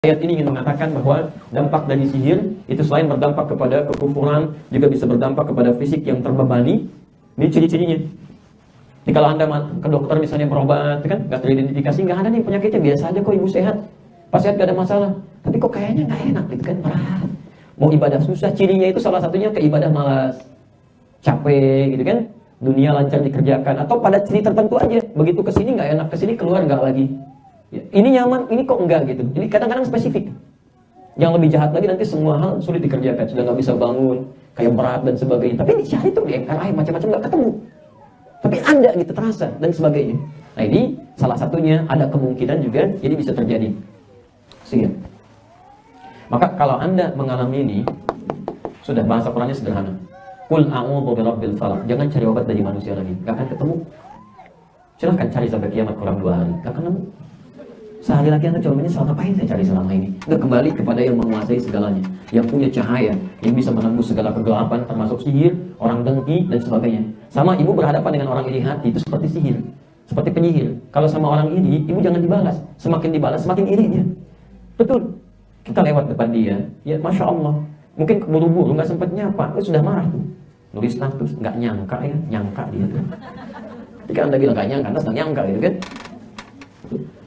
Ayat ini ingin mengatakan bahwa dampak dari sihir itu selain berdampak kepada kekufuran, juga bisa berdampak kepada fisik yang terbebani. Ini ciri-cirinya. Jadi kalau Anda ke dokter misalnya berobat, kan nggak teridentifikasi, nggak ada nih penyakitnya, biasa aja kok, ibu sehat, pas sehat nggak ada masalah. Tapi kok kayaknya nggak enak gitu kan, berat. Mau ibadah susah, cirinya itu salah satunya ke ibadah malas, capek gitu kan, dunia lancar dikerjakan, atau pada ciri tertentu aja, begitu kesini nggak enak, kesini keluar nggak lagi. Ya, ini nyaman, ini kok enggak gitu. Ini kadang-kadang spesifik. Yang lebih jahat lagi nanti semua hal sulit dikerjakan, sudah nggak bisa bangun, kayak berat dan sebagainya. Tapi ini cari tuh di MRI macam-macam nggak ketemu. Tapi ada gitu terasa dan sebagainya. Nah ini salah satunya, ada kemungkinan juga ini bisa terjadi. Sehingga, maka kalau Anda mengalami ini, sudah bahasa Qurannya sederhana. Qul a'udzu birabbil falaq. Jangan cari obat dari manusia lagi, nggak akan ketemu. Silahkan cari sampai kiamat kurang 2 hari, nggak akan nemu. Sehari lagi Anda coba menyesal, ngapain saya cari selama ini? Nggak, kembali kepada yang menguasai segalanya, yang punya cahaya, yang bisa menembus segala kegelapan, termasuk sihir, orang dengki, dan sebagainya. Sama ibu berhadapan dengan orang iri hati, itu seperti sihir, seperti penyihir. Kalau sama orang iri, ibu jangan dibalas. Semakin dibalas, semakin iri dia. Betul. Kita lewat depan dia, ya Masya Allah. Mungkin keburu-buru, nggak sempat nyapa, sudah marah tuh. Nulis status, nggak nyangka ya, nyangka dia tuh. Jika Anda bilang nggak nyangka, Anda sedang nyangka gitu kan.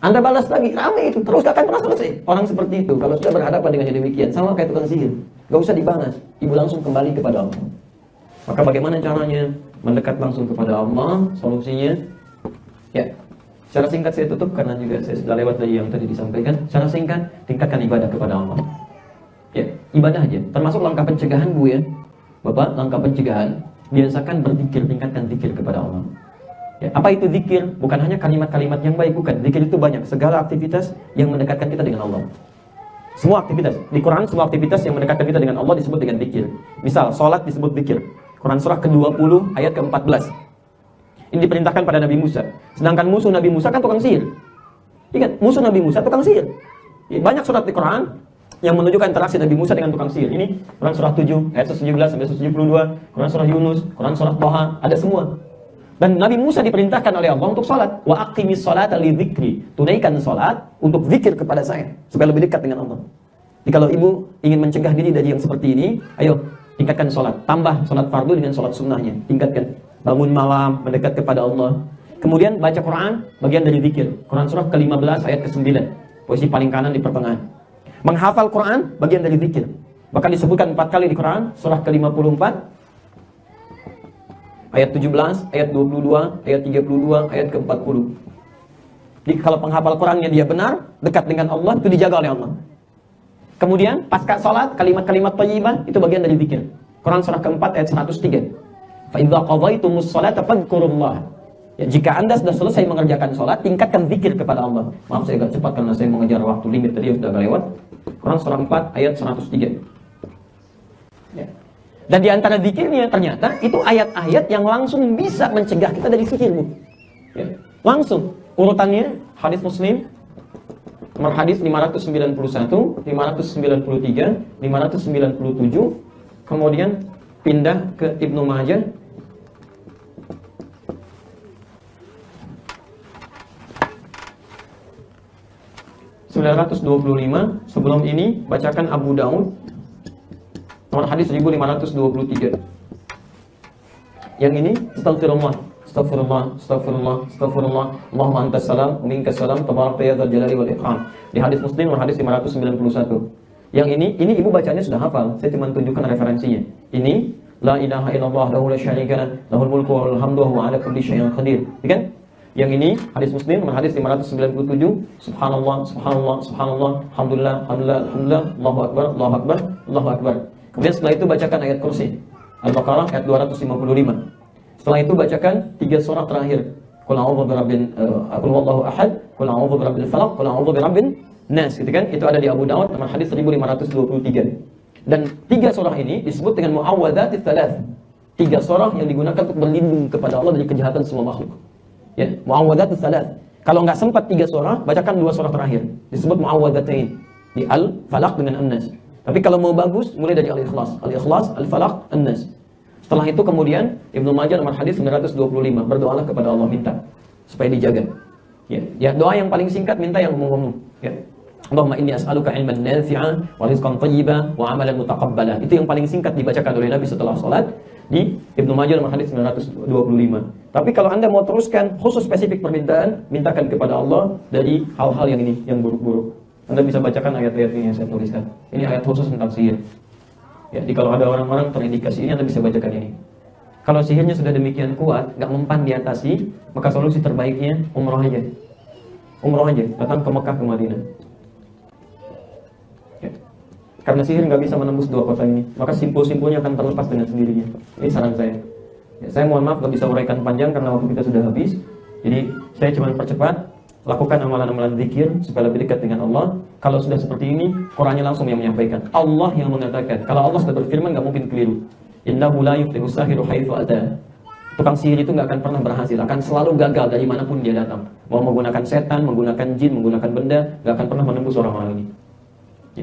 Anda balas lagi, rame itu, terus gak akan pernah selesai. Orang seperti itu, kalau sudah berhadapan dengan yang demikian, sama kayak tukang sihir, gak usah dibalas, ibu langsung kembali kepada Allah. Maka bagaimana caranya? Mendekat langsung kepada Allah, solusinya, ya, secara singkat saya tutup, karena juga saya sudah lewat dari yang tadi disampaikan. Secara singkat, tingkatkan ibadah kepada Allah. Ya, ibadah aja, termasuk langkah pencegahan Bu ya, Bapak, langkah pencegahan, biasakan berzikir, tingkatkan zikir kepada Allah. Ya, apa itu zikir? Bukan hanya kalimat-kalimat yang baik, bukan. Zikir itu banyak, segala aktivitas yang mendekatkan kita dengan Allah. Semua aktivitas, di Quran semua aktivitas yang mendekatkan kita dengan Allah disebut dengan zikir. Misal, sholat disebut zikir. Quran surah ke-20 ayat ke-14. Ini diperintahkan pada Nabi Musa. Sedangkan musuh Nabi Musa kan tukang sihir. Ingat, musuh Nabi Musa tukang sihir. Ya, banyak surat di Quran yang menunjukkan interaksi Nabi Musa dengan tukang sihir. Ini Quran surah 7 ayat 117 sampai 172, Quran surah Yunus, Quran surah Thaha, ada semua. Dan Nabi Musa diperintahkan oleh Allah untuk salat. Wa aqimis salata li dzikri. Tunaikan salat untuk zikir kepada saya, supaya lebih dekat dengan Allah. Jadi kalau ibu ingin mencegah diri dari yang seperti ini, ayo tingkatkan salat. Tambah salat fardu dengan salat sunnahnya. Tingkatkan. Bangun malam, mendekat kepada Allah. Kemudian baca Quran, bagian dari zikir. Quran surah ke-15 ayat ke-9. Posisi paling kanan di pertengahan. Menghafal Quran, bagian dari zikir. Bahkan disebutkan 4 kali di Quran, surah ke-54, ayat 17, ayat 22, ayat 32, ayat ke-40. Jadi kalau penghafal Qurannya dia benar, dekat dengan Allah, itu dijaga oleh Allah. Kemudian pasca salat, kalimat-kalimat thayyibah itu bagian dari zikir. Quran surah ke-4 ayat 103. Fa idza qadaytumus salata fadhkurullah. Ya, jika Anda sudah selesai mengerjakan salat, tingkatkan zikir kepada Allah. Maaf saya agak cepat karena saya mengejar waktu limit tadi sudah lewat. Quran surah 4 ayat 103. Ya. Dan di antara zikirnya ternyata itu ayat-ayat yang langsung bisa mencegah kita dari sihir, Bu. Ya. Langsung. Urutannya hadis Muslim, nomor hadis 591, 593, 597. Kemudian pindah ke Ibnu Majah. Sebelum ini bacakan Abu Daud nomor hadis 1523. Yang ini astagfirullah, astagfirullah, astagfirullah, astagfirullah, Allahumma antas salam, minkas salam, tabarakta ya dzal jalali wal ikram. Di hadis Muslim nomor hadis 591. Yang ini ibu bacanya sudah hafal. Saya cuma tunjukkan referensinya. Ini la ilaha illallah la syarika lahu, lahul mulku wa lahul hamdu wa huwa ala kulli syai'in qadir. Kan? Yang ini hadis Muslim nomor hadis 597. Subhanallah, subhanallah, subhanallah, alhamdulillah, alhamdulillah, alhamdulillah, Allahu akbar, Allahu akbar, Allahu akbar. Kemudian setelah itu bacakan ayat kursi Al-Baqarah ayat 255. Setelah itu bacakan 3 surah terakhir. Qul a'udzu birabbin qul huwallahu ahad, qul a'udzu birabbil falaq, qul a'udzu birabbin nas, gitu kan? Itu ada di Abu Daud nomor hadis 1523. Dan 3 surah ini disebut dengan muawwadzatis tsalath. 3 surah yang digunakan untuk berlindung kepada Allah dari kejahatan semua makhluk. Ya, muawwadzatis tsalath. Kalau enggak sempat 3 surah, bacakan 2 surah terakhir. Disebut muawwadzatain. Di Al-Falaq dengan An-Nas. Tapi kalau mau bagus, mulai dari Al-Ikhlas. Al-Ikhlas, Al-Falaq, An-Nas. Setelah itu kemudian Ibnu Majah nomor hadis 925. Berdoalah kepada Allah, minta supaya dijaga. Ya, doa yang paling singkat, minta yang umum-umum. Ya. Allahumma inni as'aluka ilman nafi'a wa rizqan thayyiban wa amalan mutaqabbala. Itu yang paling singkat dibacakan oleh Nabi setelah salat di Ibnu Majah nomor hadis 925. Tapi kalau Anda mau teruskan khusus spesifik permintaan, mintakan kepada Allah dari hal-hal yang ini, yang buruk-buruk. Anda bisa bacakan ayat-ayat ini yang saya tuliskan. Ini ayat khusus tentang sihir. Ya, jadi kalau ada orang-orang terindikasi ini, Anda bisa bacakan ini. Kalau sihirnya sudah demikian kuat, nggak mempan diatasi, maka solusi terbaiknya umroh aja. Umroh aja, datang ke Mekah, ke Madinah. Karena sihir nggak bisa menembus dua kota ini, maka simpul-simpulnya akan terlepas dengan sendirinya. Ini saran saya. Ya, saya mohon maaf nggak bisa uraikan panjang karena waktu kita sudah habis. Jadi saya cuma percepat, lakukan amalan-amalan zikir supaya lebih dekat dengan Allah. Kalau sudah seperti ini, Qurannya langsung yang menyampaikan. Allah yang mengatakan. Kalau Allah sudah berfirman nggak mungkin keliru. Innahu la yuflihu sahiru haitsu ata. Tukang sihir itu nggak akan pernah berhasil, akan selalu gagal dari manapun dia datang. Mau menggunakan setan, menggunakan jin, menggunakan benda, nggak akan pernah menembus orang-orang ini.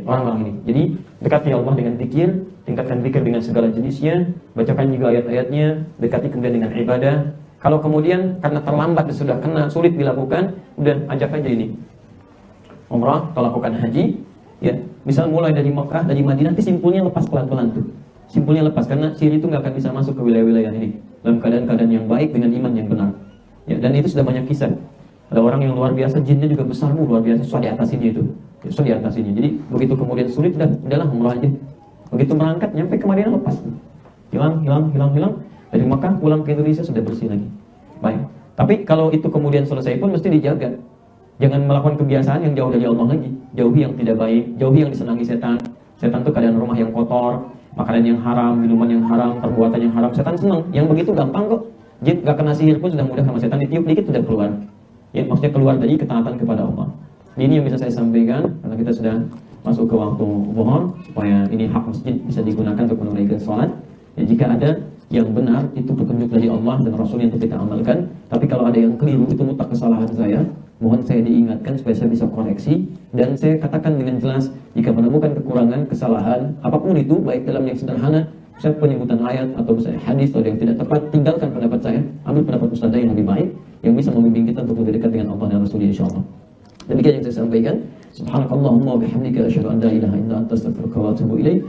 Orang-orang ini. Jadi dekati Allah dengan zikir, tingkatkan zikir dengan segala jenisnya, bacakan juga ayat-ayatnya, dekati kemudian dengan ibadah. Kalau kemudian karena terlambat sudah kena sulit dilakukan, udah ajak aja ini umrah atau lakukan haji, ya. Misal mulai dari Mekah, dari Madinah, nanti simpulnya lepas pelan-pelan tuh. Simpulnya lepas karena sihir itu nggak akan bisa masuk ke wilayah-wilayah ini dalam keadaan-keadaan yang baik dengan iman yang benar. Ya, dan itu sudah banyak kisah. Ada orang yang luar biasa, jinnya juga besar, luar biasa, susah diatasinya itu. Susah diatasinya. Jadi begitu kemudian sulit, udahlah umrah aja. Begitu berangkat, nyampe ke Madinah lepas. Hilang. Dari Makkah pulang ke Indonesia sudah bersih lagi. Baik. Tapi kalau itu kemudian selesai pun mesti dijaga. Jangan melakukan kebiasaan yang jauh dari Allah lagi. Jauhi yang tidak baik, jauhi yang disenangi setan. Setan itu keadaan rumah yang kotor, makanan yang haram, minuman yang haram, perbuatan yang haram. Setan senang. Yang begitu gampang kok. Jin gak kena sihir pun sudah mudah sama setan, ditiup dikit sudah keluar. Ya, maksudnya keluar dari ketaatan kepada Allah. Ini yang bisa saya sampaikan karena kita sudah masuk ke waktu zuhur, supaya ini hak masjid bisa digunakan untuk menunaikan sholat. Ya, jika ada yang benar itu petunjuk dari Allah dan Rasul yang kita amalkan. Tapi kalau ada yang keliru itu mutlak kesalahan saya. Mohon saya diingatkan supaya saya bisa koreksi. Dan saya katakan dengan jelas, jika menemukan kekurangan, kesalahan apapun itu, baik dalam yang sederhana, saya penyebutan ayat atau misalnya hadis atau yang tidak tepat, tinggalkan pendapat saya, ambil pendapat ustadzah yang lebih baik, yang bisa membimbing kita untuk lebih dekat dengan Allah dan Rasulnya insyaallah. Demikian yang saya sampaikan. Subhanakallahumma wa bihamdika asyhadu an la ilaha illa anta astaghfiruka wa atubu ilaik.